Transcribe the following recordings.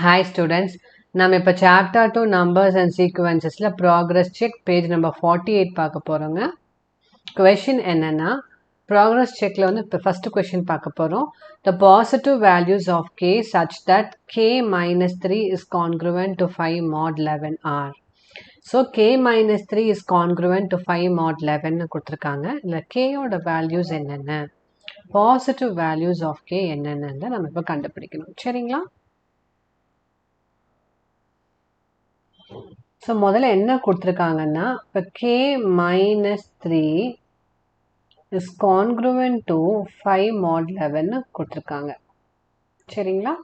Hi students, நம்ம இப்போ chapter 2 numbers and sequencesல progress check page number 48 பார்க்க போறோங்க. question என்னன்னா progress checkல வந்து இப்போ first question பார்க்க போறோம். The positive values of k such that k minus 3 is congruent to 5 mod 11 are. So k minus 3 is congruent to 5 mod 11 கொடுத்திருக்காங்க. இல்ல k ஓட values என்னென்ன, positive values of k என்னென்னு நம்ம இப்போ கண்டுபிடிக்கணும். சரிங்களா? ஸோ முதல்ல என்ன கொடுத்துருக்காங்கன்னா, இப்போ k minus 3 is congruent to 5 mod 11 கொடுத்துருக்காங்க. சரிங்களா?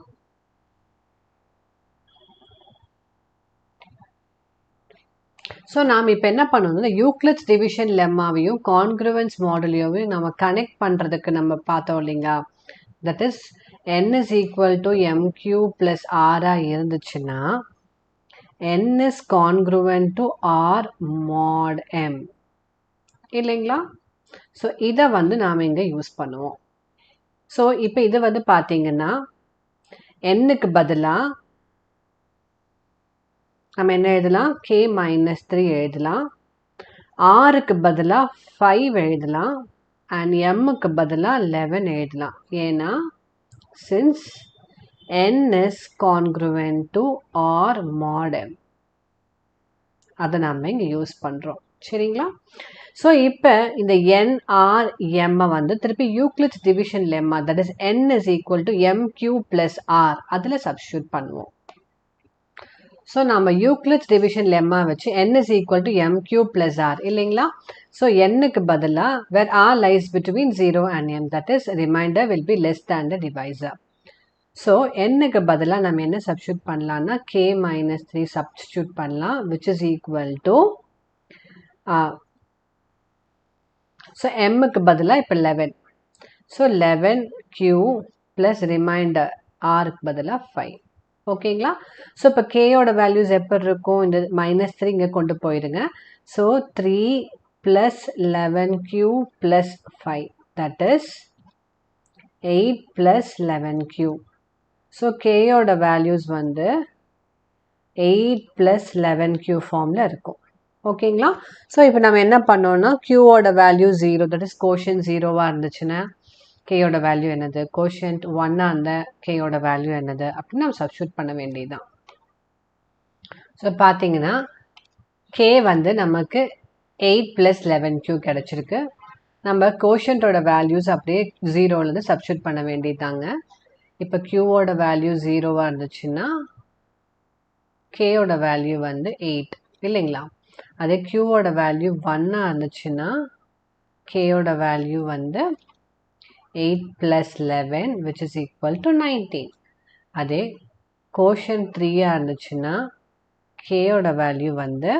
ஸோ நாம் இப்போ என்ன பண்ணணும், யூக்ளிட்ஸ் டிவிஷன் லெம்மாவையும் கான்க்ருவன்ஸ் மாடலையும் நம்ம கனெக்ட் பண்ணுறதுக்கு நம்ம பார்த்தோம் இல்லைங்களா. That is n is equal to mq plus r இருந்துச்சுன்னா n is congruent to r mod m இல்லைங்களா. ஸோ இதை வந்து நாம் இங்கே யூஸ் பண்ணுவோம். ஸோ இப்போ இது வந்து பார்த்தீங்கன்னா n-க்கு பதிலாக நம்ம என்ன எழுதலாம், k மைனஸ் 3 எழுதலாம், r-க்கு பதிலாக 5 எழுதலாம், அண்ட் m-க்கு பதிலாக 11 எழுதலாம். ஏன்னா since n is congruent to r mod m, அதை நம்ம இங்கே யூஸ் பண்ணுறோம். சரிங்களா? ஸோ இப்போ இந்த NR M வந்து திருப்பி Euclid's division lemma, that is n is equal to mq plus r, அதில் சப்ஸ்டியூட் பண்ணுவோம். ஸோ நம்ம யூக்ளிட்ஸ் டிவிஷன் லெம்மா வச்சு n is equal to mq plus r இல்லைங்களா. ஸோ n-க்கு பதிலாக where r lies between 0 and m, that is remainder will be less than the divisor. So n-க்கு பதிலாக நம்ம என்ன சப்ஸ்டியூட் பண்ணலான்னா k minus 3 சப்ஸ்டியூட் பண்ணலாம், which is equal to so m-க்கு பதிலாக இப்போ 11. ஸோ 11q ப்ளஸ் ரிமைண்டர் r-க்கு பதிலாக 5. ஓகேங்களா? ஸோ இப்போ k-யோட வேல்யூஸ் எப்படி இருக்கும், இந்த மைனஸ் 3 இங்கே கொண்டு போயிடுங்க. So 3 plus 11q plus 5, that is 8 plus 11q. So k-யோட வேல்யூஸ் வந்து 8 ப்ளஸ் 11q ஃபார்மில் இருக்கும். ஓகேங்களா? ஸோ இப்போ நம்ம என்ன பண்ணோம்னா q-ஓட வேல்யூ 0, தட் இஸ் கோஷன்ட் 0வாக இருந்துச்சுன்னா k-யோட வேல்யூ என்னது, கோஷன்ட் 1ஆக இருந்தால் k-யோட வேல்யூ என்னது அப்படின்னு நம்ம சப்ஸ்டியூட் பண்ண வேண்டியதுதான். ஸோ பார்த்தீங்கன்னா k வந்து நமக்கு 8 ப்ளஸ் 11q கிடச்சிருக்கு. நம்ம கோஷன்ட்டோட வேல்யூஸ் அப்படியே 0லேருந்து சப்ஸ்டியூட் பண்ண வேண்டியதாங்க. இப்போ q-ஓட வேல்யூ 0வாக இருந்துச்சுன்னா k-யோட வேல்யூ வந்து 8 இல்லைங்களா. அதே q-ஓட வேல்யூ 1ஆக இருந்துச்சுன்னா k-யோட வேல்யூ வந்து 8 plus 11 which is equal to 19. அதே கோஷன்ட் 3ஆக இருந்துச்சுன்னா k-யோட வேல்யூ வந்து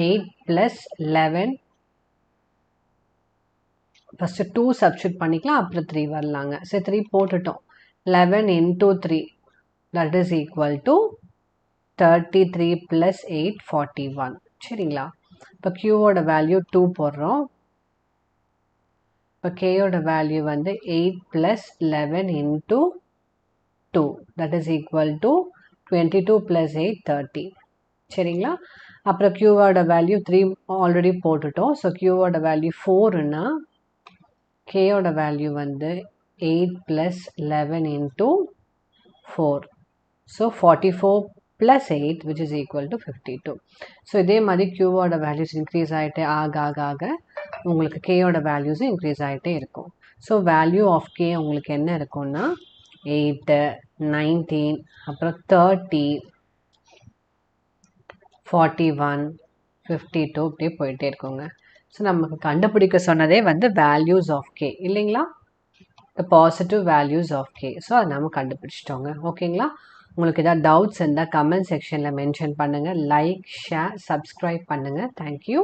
8 ப்ளஸ் 11, ஃபஸ்ட்டு 2 சப்ஸ்டியூட் பண்ணிக்கலாம், அப்புறம் 3 வரலாங்க. சரி 3 போட்டுட்டோம். 11 into 3 that is equal to 33 plus 8 41. சரிங்களா? இப்போ q-ஓட வேல்யூ 2 போடுறோம். இப்போ k-யோட வேல்யூ வந்து 8 plus 11 into 2 that is equal to 22 plus 8 30. சரிங்களா? அப்புறம் q-ஓட வேல்யூ 3 ஆல்ரெடி போட்டுட்டோம். ஸோ q-ஓட வேல்யூ 4ன்னா k-யோட வேல்யூ வந்து 8 plus 11 into 4. So 44 plus 8 which is equal to 52. So இதே மாதிரி q-ஓட வேல்யூஸ் இன்க்ரீஸ் ஆகிட்டே ஆக உங்களுக்கு k-யோட வேல்யூஸும் இன்க்ரீஸ் ஆகிட்டே இருக்கும். ஸோ வேல்யூ ஆஃப் k உங்களுக்கு என்ன இருக்கும்னா 8, 19, அப்புறம் 30, 41, 52 இப்படியே போயிட்டே இருக்குங்க. ஸோ நமக்கு கண்டுபிடிக்க சொன்னதே வந்து வேல்யூஸ் ஆஃப் k இல்லைங்களா, the positive values of k. So அதை நம்ம கண்டுபிடிச்சிட்டோங்க. ஓகேங்களா? உங்களுக்கு ஏதாவது டவுட்ஸ் இருந்தால் கமெண்ட் செக்ஷனில் மென்ஷன் பண்ணுங்கள். லைக், ஷேர், சப்ஸ்கிரைப் பண்ணுங்கள். தேங்க்யூ.